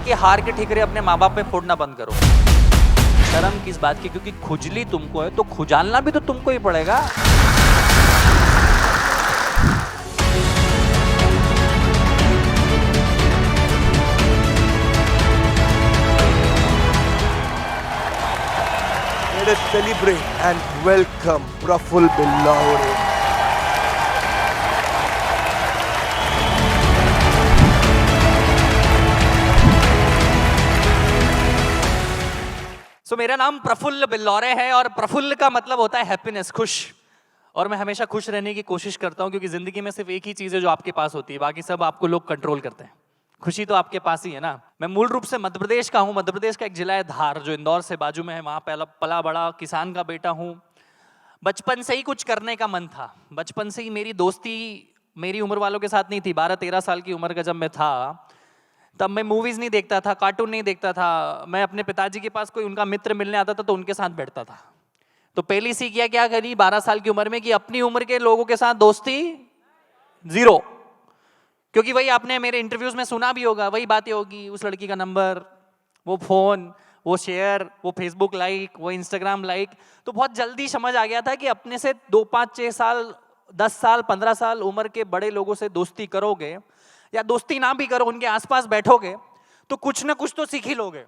कि हार के ठिकरे अपने माँ बाप में फोड़ना बंद करो। शर्म किस बात की, क्योंकि खुजली तुमको है तो खुजालना भी तो तुमको ही पड़ेगा। Let us celebrate and welcome Praful Billaware. मेरा नाम प्रफुल्ल बिल्लौरे है और प्रफुल्ल का मतलब होता है हैप्पीनेस, खुश। और मैं हमेशा खुश रहने की कोशिश करता हूं, क्योंकि जिंदगी में सिर्फ एक ही चीज है जो आपके पास होती है, बाकी सब आपको लोग कंट्रोल करते हैं। खुशी तो आपके पास ही है ना। मैं मूल रूप से मध्य प्रदेश का हूं। मध्य प्रदेश का एक जिला है धार, जो इंदौर से बाजू में है। वहां पला बड़ा किसान का बेटा हूं। बचपन से ही कुछ करने का मन था। बचपन से ही मेरी दोस्ती मेरी उम्र वालों के साथ नहीं थी। 12-13 साल की उम्र का जब मैं था, तब मैं मूवीज नहीं देखता था, कार्टून नहीं देखता था। मैं अपने पिताजी के पास कोई उनका मित्र मिलने आता था तो उनके साथ बैठता था। तो पहली सीख क्या करी 12 साल की उम्र में, कि अपनी उम्र के लोगों के साथ दोस्ती जीरो। क्योंकि वही आपने मेरे इंटरव्यूज में सुना भी होगा, वही बातें होगी, उस लड़की का नंबर, वो फोन, वो शेयर, वो फेसबुक लाइक, वो इंस्टाग्राम लाइक। तो बहुत जल्दी समझ आ गया था कि अपने से 2, 5, 6 साल, 10 साल, 15 साल उम्र के बड़े लोगों से दोस्ती करोगे, या दोस्ती ना भी करो, उनके आसपास बैठोगे, तो कुछ ना कुछ तो सीख ही लोगे।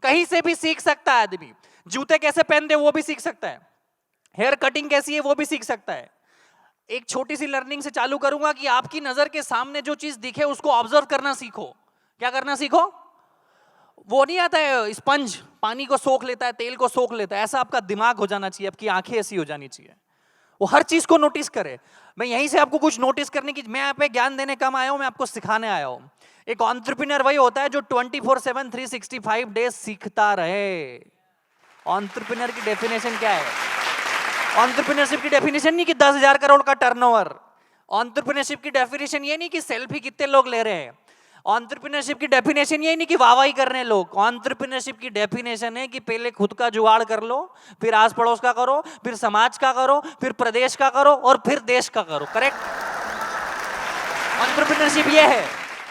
कहीं से भी सीख सकता है आदमी। जूते कैसे पहनते वो भी सीख सकता है, हेयर कटिंग कैसी है वो भी सीख सकता है। एक छोटी सी लर्निंग से चालू करूंगा कि आपकी नजर के सामने जो चीज दिखे उसको ऑब्जर्व करना सीखो। क्या करना सीखो? वो नहीं आता है स्पंज, पानी को सोख लेता है, तेल को सोख लेता है, ऐसा आपका दिमाग हो जाना चाहिए, आपकी आंखें ऐसी हो जानी चाहिए, वो हर चीज को नोटिस करे। मैं यहीं से आपको कुछ नोटिस करने की, मैं यहाँ पे ज्ञान देने कम आया हूं, मैं आपको सिखाने आया हूं। एक एंटरप्रेन्योर वही होता है जो 24/7 365 डेज सीखता रहे। एंटरप्रेन्योर की डेफिनेशन क्या है? एंटरप्रेन्योरशिप की डेफिनेशन नहीं कि 10,000 करोड़ का टर्नओवर। एंटरप्रेन्योरशिप की डेफिनेशन ये नहीं कि सेल्फी कितने लोग ले रहे हैं। एंटरप्रेन्योरशिप की डेफिनेशन ये नहीं कि वाहवाही करने लोग। एंटरप्रेन्योरशिप की डेफिनेशन है कि पहले खुद का जुगाड़ कर लो, फिर आस पड़ोस का करो, फिर समाज का करो, फिर प्रदेश का करो, और फिर देश का करो। करेक्ट? एंटरप्रेन्योरशिप ये है।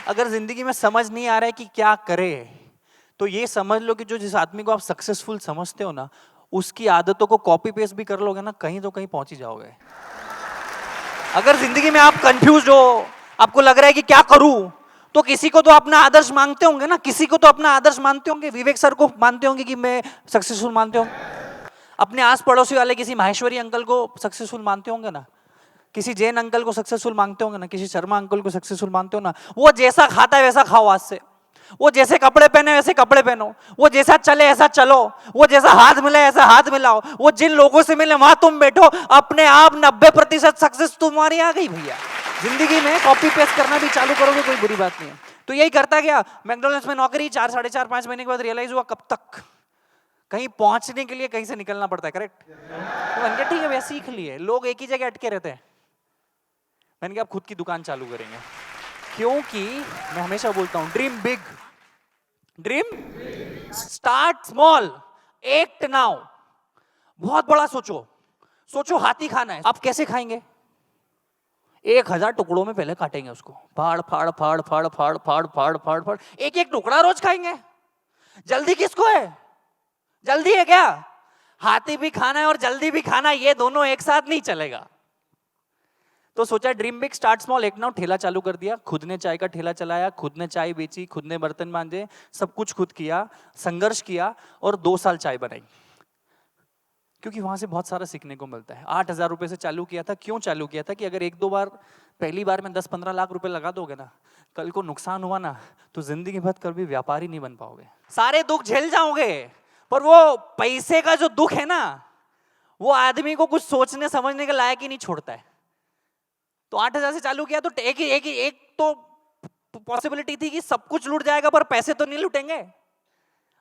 अगर जिंदगी में समझ नहीं आ रहा है कि क्या करे, तो ये समझ लो कि जो जिस आदमी को आप सक्सेसफुल समझते हो ना, उसकी आदतों को कॉपी पेस्ट भी कर लोगे ना, कहीं तो कहीं पहुंच ही जाओगे। अगर जिंदगी में आप कंफ्यूज हो, आपको लग रहा है कि क्या करूं, तो किसी को तो अपना आदर्श मांगते होंगे ना, किसी को तो अपना आदर्श मानते होंगे। विवेक सर को मानते होंगे कि मैं सक्सेसफुल मानते होंगे। अपने आस पड़ोसी वाले किसी माहेश्वरी अंकल को सक्सेसफुल मानते होंगे ना, किसी जैन अंकल को सक्सेसफुल मांगते होंगे ना, किसी शर्मा अंकल को सक्सेसफुल मानते हो ना। वो जैसा खाता है वैसा खाओ आज से। वो जैसे कपड़े पहने वैसे कपड़े पहनो। वो जैसा चले ऐसा चलो। वो जैसा हाथ मिले ऐसा हाथ मिलाओ। वो जिन लोगों से मिले वहां तुम बैठो। अपने आप 90% सक्सेस तुम्हारी आ गई भैया। जिंदगी में कॉपी पेस्ट करना भी चालू करोगे कोई बुरी बात नहीं है। तो यही करता गया। मैकडॉनल्ड्स में नौकरी 4, 4.5, 5 महीने के बाद रियलाइज हुआ कब तक कहीं पहुंचने के लिए कहीं से निकलना पड़ता है। करेक्ट? तो मैंने कहा ठीक है भैया, सीख लिए। लोग एक ही जगह अटके रहते हैं। मैंने कहा आप खुद की दुकान चालू करेंगे, क्योंकि मैं हमेशा बोलता हूं dream big, dream start small, act now. बहुत बड़ा सोचो। सोचो हाथी खाना है, आप कैसे खाएंगे? 1000 टुकड़ों में पहले काटेंगे उसको, फाड़ फाड़ फाड़ फाड़ फाड़ फाड़ फाड़ फाड़ फाड़, एक एक टुकड़ा रोज खाएंगे। जल्दी किसको है? जल्दी है क्या? हाथी भी खाना है और जल्दी भी खाना है, ये दोनों एक साथ नहीं चलेगा। तो सोचा ड्रीम बिग स्टार्ट स्मॉल, एक नाउ ठेला चालू कर दिया। खुद ने चाय का ठेला चलाया, खुद ने चाय बेची, खुद ने बर्तन मांजे, सब कुछ खुद किया, संघर्ष किया और 2 साल चाय बनाई। क्योंकि वहां से बहुत सारा सीखने को मिलता है। 8,000 रुपए से चालू किया था। क्यों चालू किया था? कि अगर 1-2 बार, पहली बार में 10-15 लाख रुपए लगा दोगे ना, कल को नुकसान हुआ ना, तो जिंदगी भर कभी व्यापारी नहीं बन पाओगे। सारे दुख झेल जाओगे, पर वो पैसे का जो दुख है ना, वो आदमी को कुछ सोचने समझने के लायक ही नहीं छोड़ता है। तो 8,000 से चालू किया। तो एक तो पॉसिबिलिटी थी कि सब कुछ लूट जाएगा पर पैसे तो नहीं लूटेंगे,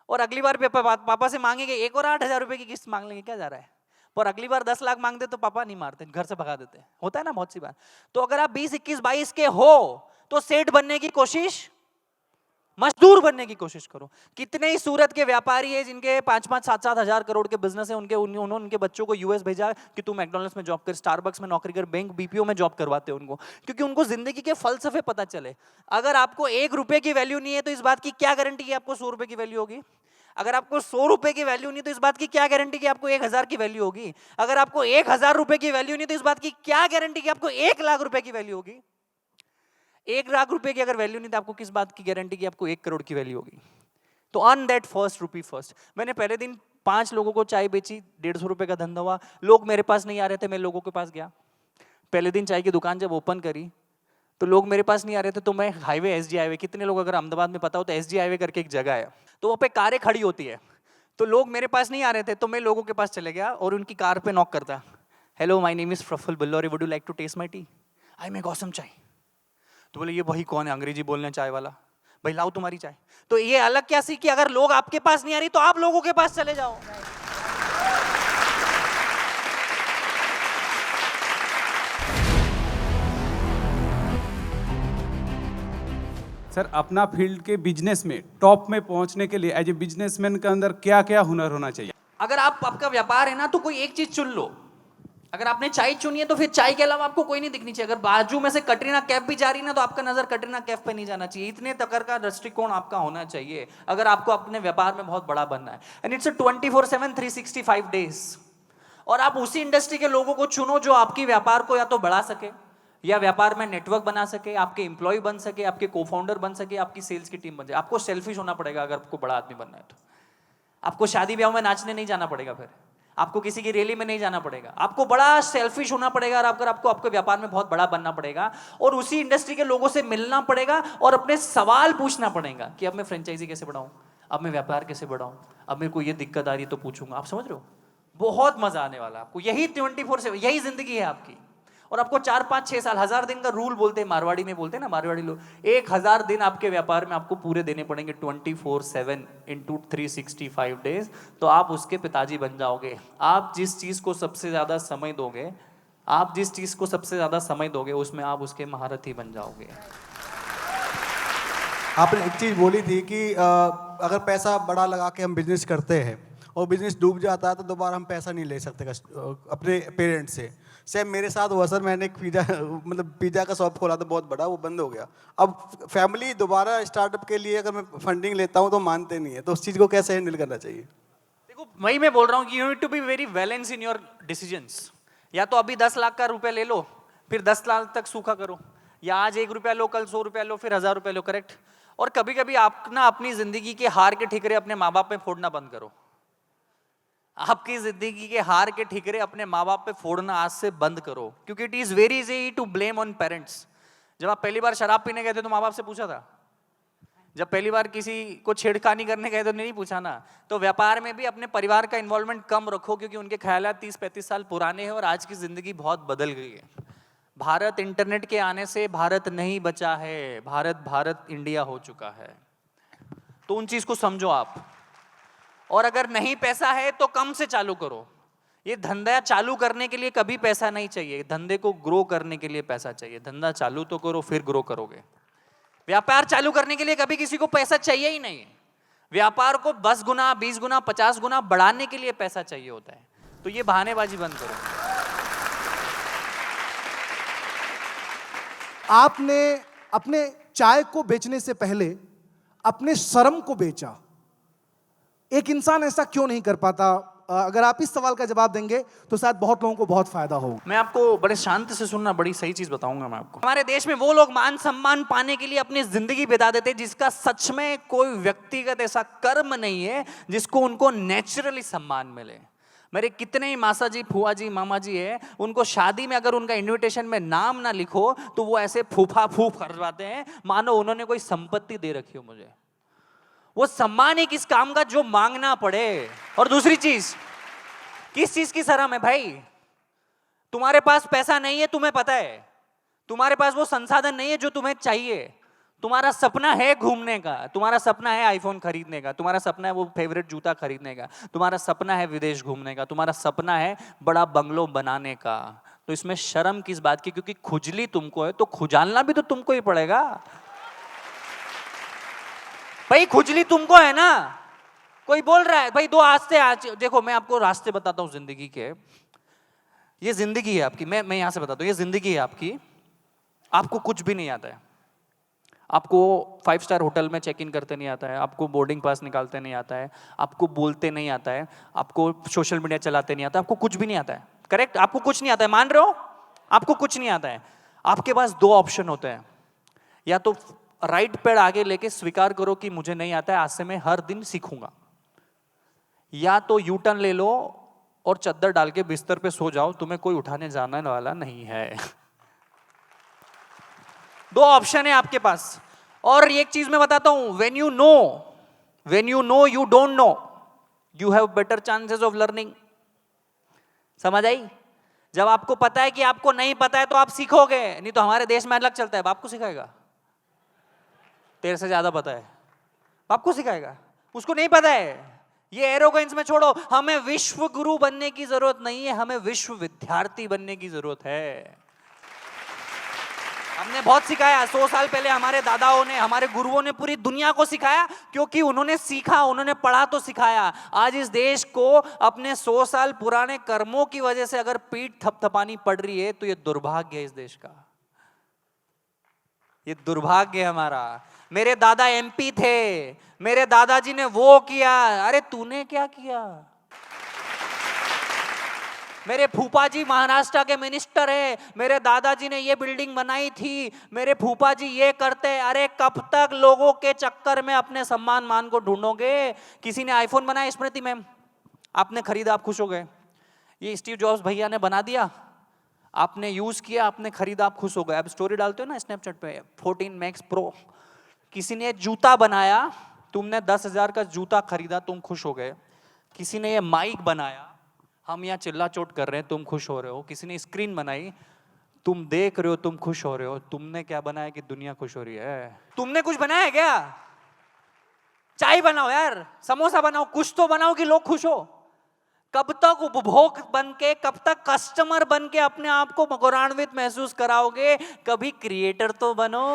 और अगली बार पापा से मांगेंगे एक और 8,000 रुपए की किस्त मांग लेंगे, क्या जा रहा है। पर अगली बार 10 लाख मांगते तो पापा नहीं मारते, घर से भगा देते। होता है ना बहुत सी बार। तो अगर आप 20, 21, 22 के हो तो सेठ बनने की कोशिश मजदूर बनने की कोशिश करो। कितने ही सूरत के व्यापारी है जिनके 5-5, 7-7 हजार करोड़ के बिजनेस है, उन्होंने उनके बच्चों को यूएस भेजा कि तू मैकडॉनल्ड्स में जॉब कर, स्टारबक्स में नौकरी कर, बैंक बीपीओ में जॉब करवाते हैं उनको, क्योंकि उनको जिंदगी के फलसफे पता चले। अगर आपको 1 रुपए की वैल्यू नहीं है तो इस बात की क्या गारंटी है आपको 100 रुपए की वैल्यू होगी? अगर आपको 100 रुपए की वैल्यू नहीं तो इस बात की क्या गारंटी कि आपको 1000 की वैल्यू होगी? अगर आपको 1000 रुपए की वैल्यू नहीं तो इस बात की क्या गारंटी कि आपको 1 लाख रुपए की वैल्यू होगी? 1 लाख रुपए की अगर वैल्यू नहीं तो आपको किस बात की गारंटी कि आपको 1 करोड़ की वैल्यू होगी? तो earn that first rupee first. मैंने पहले दिन 5 लोगों को चाय बेची, 150 रुपए का धंधा हुआ। लोग मेरे पास नहीं आ रहे थे, मैं लोगों के पास गया। पहले दिन चाय की दुकान जब ओपन करी तो लोग मेरे पास नहीं आ रहे थे, तो मैं हाईवे, एसजी हाईवे, कितने लोग अगर अहमदाबाद में पता हो तो एसजी हाईवे करके एक जगह है, तो वहाँ पे कारें खड़ी होती है। तो लोग मेरे पास नहीं आ रहे थे तो मैं लोगों के पास चले गया और उनकी कार पे नॉक करता, hello my name is Prafull Billore, would you like to taste my tea? I make awesome chai. तो बोले ये वही कौन है अंग्रेजी बोलने चाय वाला, भाई लाओ तुम्हारी चाय। तो ये अलग क्या सीखी, अगर लोग आपके पास नहीं आ रही तो आप लोगों के पास चले जाओ। सर, अपना फील्ड के बिजनेस में टॉप में पहुंचने के लिए एज ए बिजनेसमैन के अंदर क्या क्या हुनर होना चाहिए? अगर आपका व्यापार है ना तो कोई एक चीज चुन लो। अगर आपने चाय चुनी है तो फिर चाय के अलावा आपको कोई नहीं दिखनी चाहिए। अगर बाजू में से कटरीना कैफ भी जा रही है ना तो आपका नजर कटरीना कैफ पे नहीं जाना चाहिए। इतने तकर का दृष्टिकोण आपका होना चाहिए अगर आपको अपने व्यापार में बहुत बड़ा बनना है। And it's 24/7 365 days. और आप उसी इंडस्ट्री के लोगों को चुनो जो आपकी व्यापार को या तो बढ़ा सके या व्यापार में नेटवर्क बना सके, आपके एम्प्लॉय बन सके, आपके को फाउंडर बन सके, आपकी सेल्स की टीम बन जाए। आपको सेल्फिश होना पड़ेगा अगर आपको बड़ा आदमी बनना है तो। आपको शादी ब्याह में नाचने नहीं जाना पड़ेगा, फिर आपको किसी की रैली में नहीं जाना पड़ेगा। आपको बड़ा सेल्फिश होना पड़ेगा और आपको आपके व्यापार में बहुत बड़ा बनना पड़ेगा और उसी इंडस्ट्री के लोगों से मिलना पड़ेगा और अपने सवाल पूछना पड़ेगा कि अब मैं फ्रेंचाइजी कैसे बढ़ाऊं, अब मैं व्यापार कैसे बढ़ाऊं, अब मेरे को ये दिक्कत आ रही है तो पूछूंगा। आप समझ रहे हो? बहुत मजा आने वाला है आपको। यही 24/7 यही जिंदगी है आपकी। और आपको 4, 5, 6 साल, 1000 दिन का रूल बोलते हैं, मारवाड़ी में बोलते हैं ना, मारवाड़ी लोग 1000 दिन आपके व्यापार में आपको पूरे देने पड़ेंगे 24/7 इंटू 365 डेज। तो आप उसके पिताजी बन जाओगे। आप जिस चीज को सबसे ज्यादा समय दोगे, उसमें आप उसके महारथी बन जाओगे। आपने एक चीज़ बोली थी कि अगर पैसा बड़ा लगा के हम बिजनेस करते हैं और बिजनेस डूब जाता है तो दोबारा हम पैसा नहीं ले सकते अपने पेरेंट्स से। सेम मेरे साथ हुआ सर, मैंने एक पिज़्ज़ा का शॉप खोला था बहुत बड़ा, वो बंद हो गया। अब फैमिली दोबारा स्टार्टअप के लिए अगर मैं फंडिंग लेता हूँ तो मानते नहीं है, तो उस चीज़ को कैसे हैंडल करना चाहिए? देखो, वही मैं बोल रहा हूँ कि you need to be very balance in your decisions. या तो अभी 10 लाख का रुपया ले लो, फिर 10 लाख तक सूखा करो, या आज 1 रुपया लो, कल 100 रुपया लो, फिर 1000 रुपया लो। करेक्ट? और कभी कभी आप ना अपनी जिंदगी के हार के ठिकरे अपने माँ बाप में फोड़ना बंद करो। आपकी जिंदगी के हार के ठिकरे अपने माँ बाप पे फोड़ना आज से बंद करो, क्योंकि it is very easy to blame on parents. जब आप पहली बार शराब पीने गए थे तो माँ बाप से पूछा था? जब पहली बार किसी को छेड़खानी करने गए तो नहीं पूछा ना? तो व्यापार में भी अपने परिवार का इन्वॉल्वमेंट कम रखो, क्योंकि उनके ख्यालात 30-35 साल पुराने हैं और आज की जिंदगी बहुत बदल गई है। भारत इंटरनेट के आने से भारत नहीं बचा है, भारत इंडिया हो चुका है। तो उन चीज को समझो आप। और अगर नहीं पैसा है तो कम से चालू करो। ये धंधा चालू करने के लिए कभी पैसा नहीं चाहिए, धंधे को ग्रो करने के लिए पैसा चाहिए। धंधा चालू तो करो, फिर ग्रो करोगे। व्यापार चालू करने के लिए कभी किसी को पैसा चाहिए ही नहीं। व्यापार को 10 गुना, 20 गुना, 50 गुना बढ़ाने के लिए पैसा चाहिए होता है। तो ये बहानेबाजी बंद करो। आपने अपने चाय को बेचने से पहले अपने शर्म को बेचा। एक इंसान ऐसा क्यों नहीं कर पाता? अगर आप इस सवाल का जवाब देंगे तो शायद बहुत लोगों को बहुत फायदा हो। मैं आपको बड़े शांत से सुनना, बड़ी सही चीज बताऊंगा मैं आपको। हमारे देश में वो लोग मान सम्मान पाने के लिए अपनी जिंदगी बिता देते हैं जिसका सच में कोई व्यक्तिगत ऐसा कर्म नहीं है जिसको उनको नेचुरली सम्मान मिले। मेरे कितने ही मासा जी, फुआ जी, मामा जी है, उनको शादी में अगर उनका इन्विटेशन में नाम ना लिखो तो वो ऐसे फूफा फूफ करवाते हैं मानो उन्होंने कोई संपत्ति दे रखी हो मुझे। वो सम्मान एक इस काम का जो मांगना पड़े। और दूसरी चीज, किस चीज की शर्म है भाई? तुम्हारे पास पैसा नहीं है, तुम्हें पता है। तुम्हारे पास वो संसाधन नहीं है जो तुम्हें चाहिए। तुम्हारा सपना है घूमने का, तुम्हारा सपना है आईफोन खरीदने का, तुम्हारा सपना है वो फेवरेट जूता खरीदने का, तुम्हारा सपना है विदेश घूमने का, तुम्हारा सपना है बड़ा बंगलो बनाने का। तो इसमें शर्म किस बात की? क्योंकि खुजली तुमको है तो खुजालना भी तो तुमको ही पड़ेगा। भाई खुजली तुमको है ना, कोई बोल रहा है भाई दो रास्ते आज देखो, मैं आपको रास्ते बताता हूं जिंदगी के। ये जिंदगी है आपकी, मैं यहां से बताता हूं, ये जिंदगी है आपकी। आपको कुछ भी नहीं आता है, आपको 5 स्टार होटल में चेक इन करते नहीं आता है, आपको बोर्डिंग पास निकालते नहीं आता है, आपको बोलते नहीं आता है, आपको सोशल मीडिया चलाते नहीं आता, आपको कुछ भी नहीं आता है। करेक्ट, आपको कुछ नहीं आता है, मान रहे हो? आपको कुछ नहीं आता है। आपके पास 2 ऑप्शन होते हैं, या तो राइट पैर आगे लेके स्वीकार करो कि मुझे नहीं आता है, आज से मैं हर दिन सीखूंगा, या तो यू टर्न ले लो और चद्दर डाल के बिस्तर पे सो जाओ, तुम्हें कोई उठाने जाने वाला नहीं है। 2 ऑप्शन है आपके पास। और एक चीज मैं बताता हूं, when you know you don't know, you have better chances of learning. समझ आई? जब आपको पता है कि आपको नहीं पता है तो आप सीखोगे, नहीं तो हमारे देश में अलग चलता है, बाप को सिखाएगा, तेरे से ज्यादा पता है, बाप को सिखाएगा, उसको नहीं पता है। ये एरोगेंस में छोड़ो, हमें विश्व गुरु बनने की जरूरत नहीं है, हमें विश्व विद्यार्थी बनने की जरूरत है। हमने बहुत सिखाया, 100 साल पहले हमारे दादाओं ने, हमारे गुरुओं ने पूरी दुनिया को सिखाया, क्योंकि उन्होंने सीखा, उन्होंने पढ़ा तो सिखाया। आज इस देश को अपने 100 साल पुराने कर्मों की वजह से अगर पीठ थपथपानी पड़ रही है तो ये दुर्भाग्य है इस देश का, ये दुर्भाग्य है हमारा। मेरे दादा एमपी थे, मेरे दादाजी ने वो किया, अरे तूने क्या किया? मेरे फूफा जी महाराष्ट्र के मिनिस्टर है, मेरे दादाजी ने ये बिल्डिंग बनाई थी, मेरे फूफा जी ये करते। अरे कब तक लोगों के चक्कर में अपने सम्मान मान को ढूंढोगे? किसी ने आईफोन बनाया, स्मृति मैम आपने खरीदा, आप खुश हो गए। ये स्टीव जॉब्स भैया ने बना दिया, आपने यूज किया, आपने खरीदा, आप खुश हो गए। आप स्टोरी डालते हो ना स्नैपचैट पे, 14 मैक्स प्रो। किसी ने जूता बनाया, तुमने 10,000 का जूता खरीदा, तुम खुश हो गए। किसी ने ये माइक बनाया, हम यहाँ चिल्ला चोट कर रहे हैं, तुम खुश हो रहे हो। किसी ने स्क्रीन बनाई, तुम देख रहे हो, तुम खुश हो रहे हो। तुमने क्या बनाया कि दुनिया खुश हो रही है? तुमने कुछ बनाया क्या? चाय बनाओ यार, समोसा बनाओ, कुछ तो बनाओ कि लोग खुश हो। कब तक उपभोग बन के, कब तक कस्टमर बन के अपने आप को गौरवान्वित महसूस कराओगे? कभी क्रिएटर तो बनो।